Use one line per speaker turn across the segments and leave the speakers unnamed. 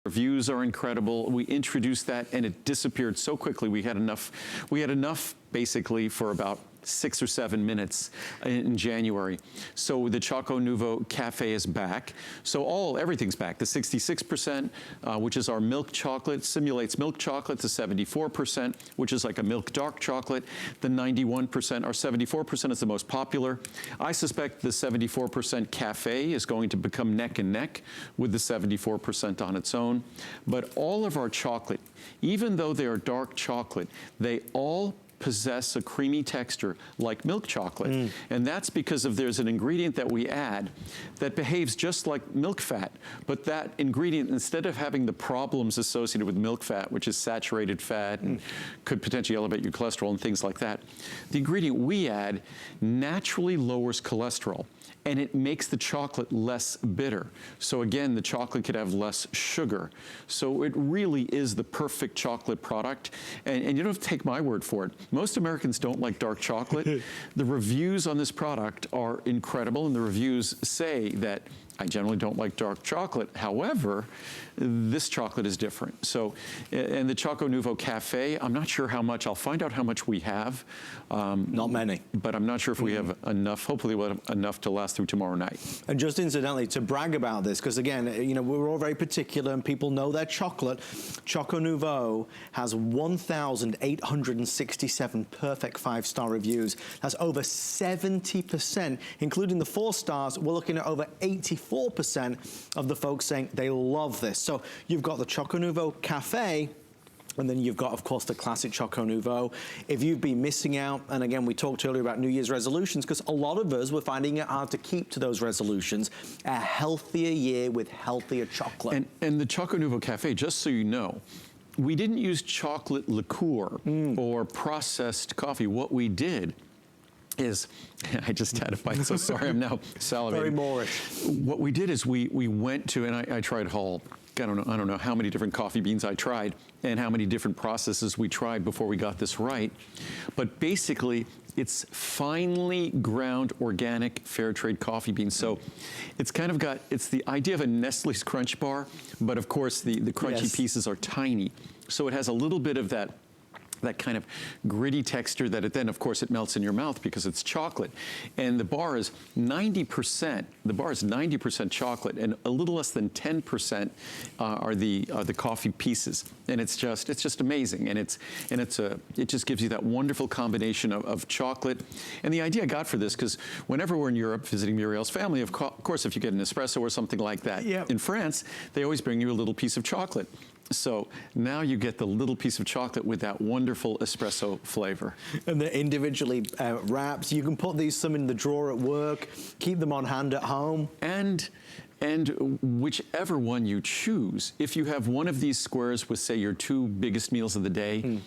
Reviews are incredible. We introduced that and it disappeared so quickly. We had enough basically for about 6 or 7 minutes in January. So the CHOCONUVO Cafe is back. So everything's back. The 66%, which is our milk chocolate, simulates milk chocolate. The 74%, which is like a milk dark chocolate. The 91%, or 74% is the most popular. I suspect the 74% Cafe is going to become neck and neck with the 74% on its own. But all of our chocolate, even though they are dark chocolate, they all possess a creamy texture like milk chocolate. And that's because there's an ingredient that we add that behaves just like milk fat, but that ingredient, instead of having the problems associated with milk fat, which is saturated fat and could potentially elevate your cholesterol and things like that, the ingredient we add naturally lowers cholesterol and it makes the chocolate less bitter. So again, the chocolate could have less sugar. So it really is the perfect chocolate product. And you don't have to take my word for it. Most Americans don't like dark chocolate. The reviews on this product are incredible, and the reviews say that I generally don't like dark chocolate. However, this chocolate is different. So, and the CHOCONUVO Cafe, I'm not sure how much. I'll find out how much we have.
Not many.
But I'm not sure if we have enough. Hopefully we'll have enough to last through tomorrow night.
And just incidentally, to brag about this, because again, you know, we're all very particular and people know their chocolate. CHOCONUVO has 1,867 perfect 5-star reviews. That's over 70%, including the 4 stars. We're looking at over 84% of the folks saying they love this. So you've got the CHOCONUVO Cafe, and then you've got, of course, the classic CHOCONUVO. If you've been missing out, and again, we talked earlier about New Year's resolutions, because a lot of us were finding it hard to keep to those resolutions. A healthier year with healthier chocolate.
And the CHOCONUVO Cafe, just so you know, we didn't use chocolate liqueur or processed coffee. What we did is, I just had a bite, so sorry, I'm now salivating.
Very Moorish.
What we did is we went to, and I tried I don't know how many different coffee beans I tried and how many different processes we tried before we got this right. But basically, it's finely ground organic fair trade coffee beans. So it's kind of it's the idea of a Nestle's Crunch Bar, but of course the crunchy pieces are tiny. So it has a little bit of that kind of gritty texture that then, of course, it melts in your mouth because it's chocolate. And the bar is 90%. The bar is 90% chocolate, and a little less than 10% are the coffee pieces. And it's just amazing. And it just gives you that wonderful combination of chocolate. And the idea I got for this, because whenever we're in Europe visiting Muriel's family, of course, if you get an espresso or something like that, in France, they always bring you a little piece of chocolate. So now you get the little piece of chocolate with that wonderful espresso flavor. And
they're individually wrapped. You can put some in the drawer at work, keep them on hand at home.
And whichever one you choose, if you have one of these squares with, say, your 2 biggest meals of the day,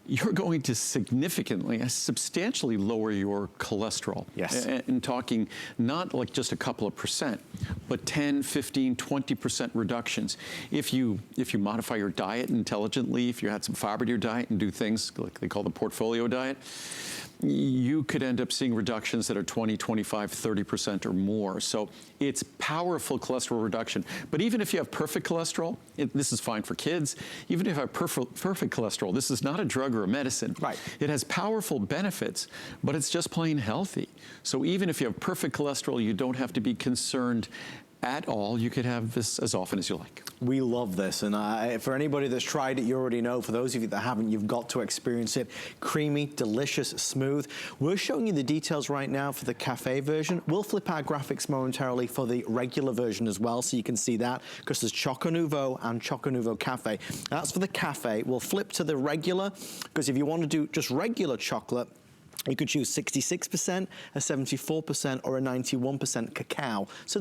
you're going to substantially lower your cholesterol.
Yes.
And talking not like just a couple of percent, but 10, 15, 20% reductions. If you modify your diet intelligently, if you add some fiber to your diet and do things like they call the portfolio diet, you could end up seeing reductions that are 20, 25, 30% or more. So it's powerful cholesterol reduction. But even if you have perfect cholesterol, this is fine for kids. Even if you have perfect cholesterol, this is not a drug or a medicine.
Right.
It has powerful benefits, but it's just plain healthy. So even if you have perfect cholesterol, you don't have to be concerned at all. You could have this as often as you like.
We love this, and for anybody that's tried it, you already know. For those of you that haven't, you've got to experience it. Creamy, delicious, smooth. We're showing you the details right now for the cafe version. We'll flip our graphics momentarily for the regular version as well, so you can see that, because there's CHOCONUVO and CHOCONUVO Cafe. That's for the cafe. We'll flip to the regular, because if you want to do just regular chocolate, you could choose 66%, a 74%, or a 91% cacao. So